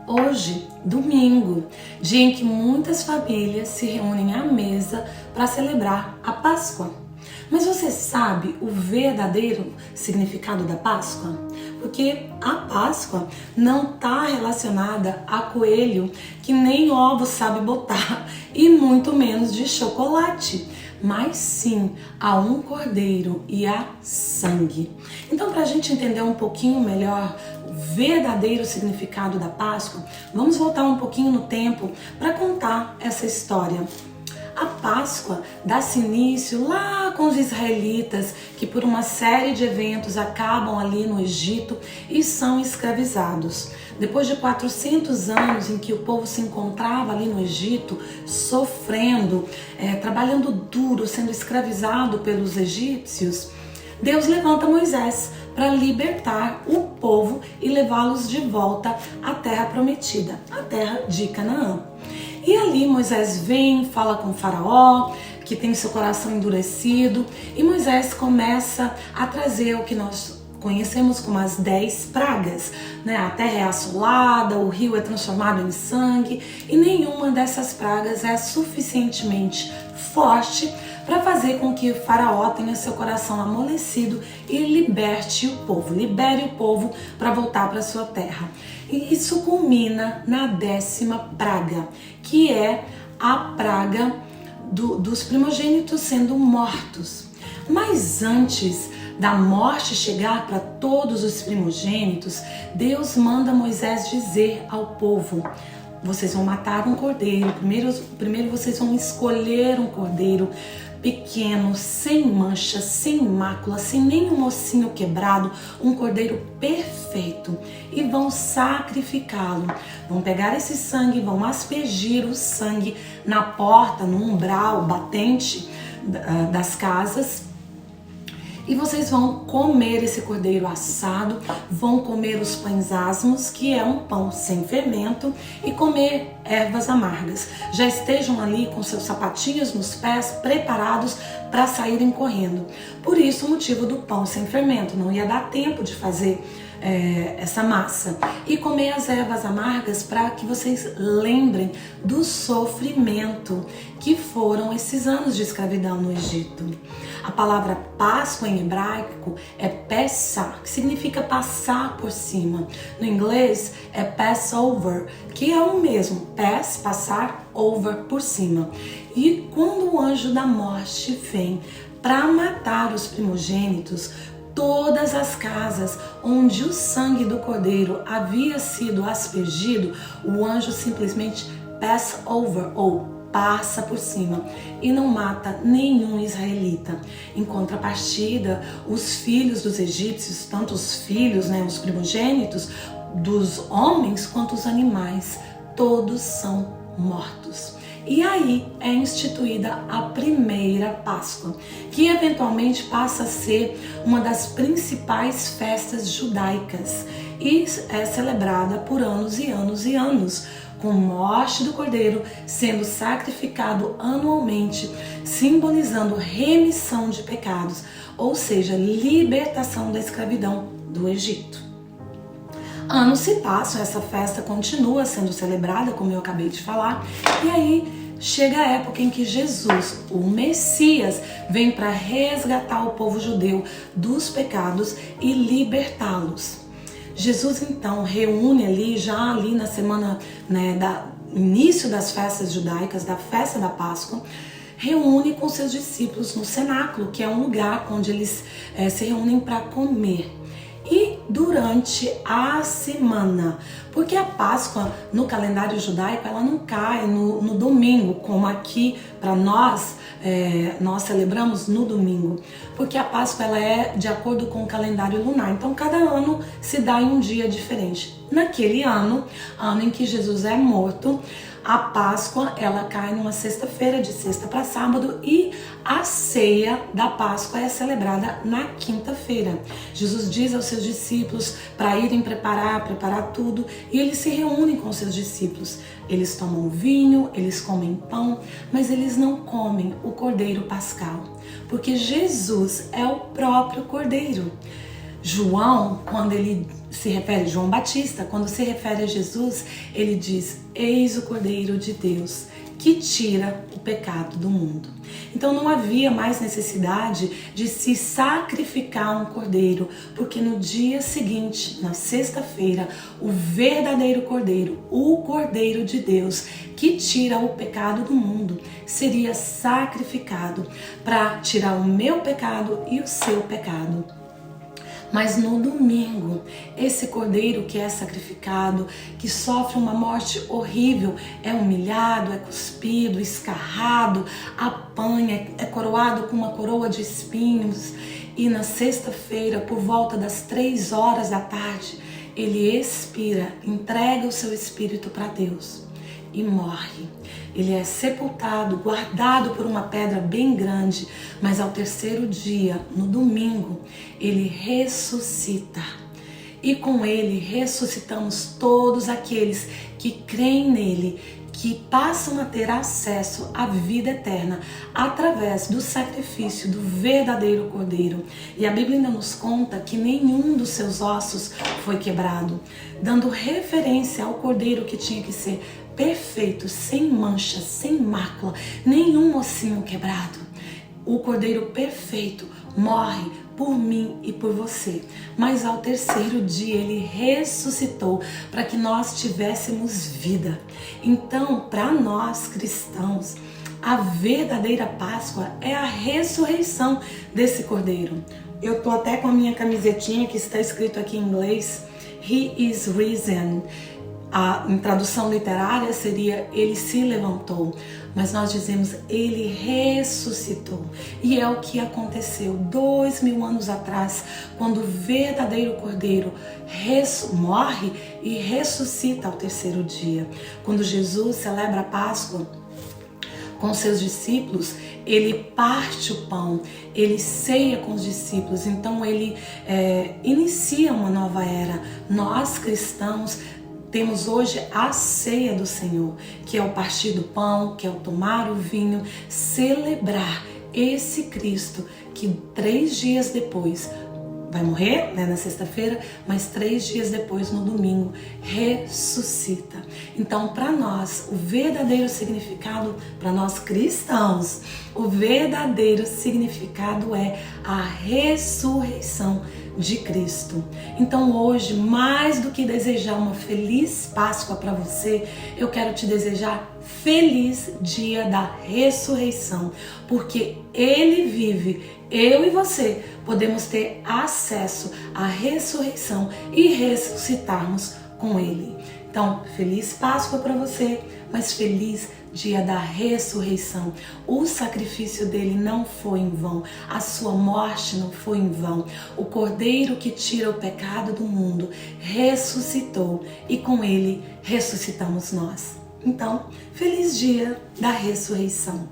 Hoje, domingo, dia em que muitas famílias se reúnem à mesa para celebrar a Páscoa. Mas você sabe o verdadeiro significado da Páscoa? Porque a Páscoa não está relacionada a coelho que nem ovo sabe botar e muito menos de chocolate, mas sim a um cordeiro e a sangue. Então, para a gente entender um pouquinho melhor o verdadeiro significado da Páscoa, vamos voltar um pouquinho no tempo para contar essa história. A Páscoa dá-se início lá com os israelitas que por uma série de eventos acabam ali no Egito e são escravizados. Depois de 400 anos em que o povo se encontrava ali no Egito, sofrendo, trabalhando duro, sendo escravizado pelos egípcios, Deus levanta Moisés para libertar o povo e levá-los de volta à terra prometida, a terra de Canaã. E ali Moisés vem, fala com o faraó, que tem seu coração endurecido, e Moisés começa a trazer o que nós conhecemos como as 10 pragas, né? A terra é assolada, o rio é transformado em sangue, e nenhuma dessas pragas é suficientemente forte para fazer com que o faraó tenha seu coração amolecido e libere o povo para voltar para sua terra. E isso culmina na 10ª praga, que é a praga dos primogênitos sendo mortos. Mas antes da morte chegar para todos os primogênitos, Deus manda Moisés dizer ao povo: vocês vão matar um cordeiro, primeiro vocês vão escolher um cordeiro pequeno, sem mancha, sem mácula, sem nenhum ossinho quebrado, um cordeiro perfeito, e vão sacrificá-lo. Vão pegar esse sangue, vão aspergir o sangue na porta, no umbral batente das casas, e vocês vão comer esse cordeiro assado, vão comer os pães asmos, que é um pão sem fermento, e comer ervas amargas. Já estejam ali com seus sapatinhos nos pés, preparados para saírem correndo. Por isso o motivo do pão sem fermento, não ia dar tempo de fazer essa massa. E comer as ervas amargas para que vocês lembrem do sofrimento que foram esses anos de escravidão no Egito. A palavra Páscoa em hebraico é Pessah, que significa passar por cima. No inglês é Passover, que é o mesmo, passar, over, por cima. E quando o anjo da morte vem para matar os primogênitos, todas as casas onde o sangue do cordeiro havia sido aspergido, o anjo simplesmente pass over, ou passa por cima, e não mata nenhum israelita. Em contrapartida, os filhos dos egípcios, tanto os filhos, os primogênitos, dos homens quanto os animais, todos são mortos. E aí é instituída a primeira Páscoa, que eventualmente passa a ser uma das principais festas judaicas e é celebrada por anos e anos e anos, com morte do cordeiro sendo sacrificado anualmente, simbolizando remissão de pecados, ou seja, libertação da escravidão do Egito. Anos se passam, essa festa continua sendo celebrada, como eu acabei de falar, e aí chega a época em que Jesus, o Messias, vem para resgatar o povo judeu dos pecados e libertá-los. Jesus então reúne ali na semana início das festas judaicas, da festa da Páscoa, reúne com seus discípulos no cenáculo, que é um lugar onde eles se reúnem para comer. E durante a semana, porque a Páscoa no calendário judaico ela não cai no domingo, como aqui para nós celebramos no domingo, porque a Páscoa ela é de acordo com o calendário lunar, então cada ano se dá em um dia diferente. Naquele ano em que Jesus é morto, a Páscoa ela cai numa sexta-feira, de sexta para sábado, e a ceia da Páscoa é celebrada na quinta-feira. Jesus diz aos seus discípulos para irem preparar tudo, e eles se reúnem com seus discípulos. Eles tomam vinho, eles comem pão, mas eles não comem o cordeiro pascal, porque Jesus é o próprio cordeiro. João, quando ele se refere, João Batista, quando se refere a Jesus, ele diz: eis o Cordeiro de Deus que tira o pecado do mundo. Então não havia mais necessidade de se sacrificar um cordeiro, porque no dia seguinte, na sexta-feira, o verdadeiro cordeiro, o Cordeiro de Deus, que tira o pecado do mundo, seria sacrificado para tirar o meu pecado e o seu pecado. Mas no domingo, esse cordeiro que é sacrificado, que sofre uma morte horrível, é humilhado, é cuspido, escarrado, apanha, é coroado com uma coroa de espinhos. E na sexta-feira, por volta das 3 horas da tarde, ele expira, entrega o seu espírito para Deus e morre. Ele é sepultado, guardado por uma pedra bem grande, mas ao terceiro dia, no domingo, ele ressuscita. E com ele ressuscitamos todos aqueles que creem nele, que passam a ter acesso à vida eterna através do sacrifício do verdadeiro Cordeiro. E a Bíblia ainda nos conta que nenhum dos seus ossos foi quebrado, dando referência ao Cordeiro que tinha que ser perfeito, sem mancha, sem mácula, nenhum ossinho quebrado. O Cordeiro perfeito morre por mim e por você, mas ao terceiro dia ele ressuscitou para que nós tivéssemos vida. Então, para nós cristãos, a verdadeira Páscoa é a ressurreição desse Cordeiro. Eu tô até com a minha camisetinha que está escrito aqui em inglês: He is risen. Em tradução literária seria ele se levantou, mas nós dizemos ele ressuscitou. E é o que aconteceu 2000 anos atrás, quando o verdadeiro Cordeiro morre e ressuscita ao terceiro dia. Quando Jesus celebra a Páscoa com seus discípulos, ele parte o pão, ele ceia com os discípulos, então ele inicia uma nova era. Nós cristãos temos hoje a ceia do Senhor, que é o partir do pão, que é o tomar o vinho, celebrar esse Cristo que 3 dias depois vai morrer, né, na sexta-feira, mas 3 dias depois, no domingo, ressuscita. Então, para nós, o verdadeiro significado, para nós cristãos, o verdadeiro significado é a ressurreição de Cristo. Então hoje, mais do que desejar uma feliz Páscoa para você, eu quero te desejar feliz dia da ressurreição, porque Ele vive, eu e você podemos ter acesso à ressurreição e ressuscitarmos com Ele. Então, feliz Páscoa para você, mas feliz dia da ressurreição. O sacrifício dele não foi em vão, a sua morte não foi em vão. O Cordeiro que tira o pecado do mundo ressuscitou e com ele ressuscitamos nós. Então, feliz dia da ressurreição.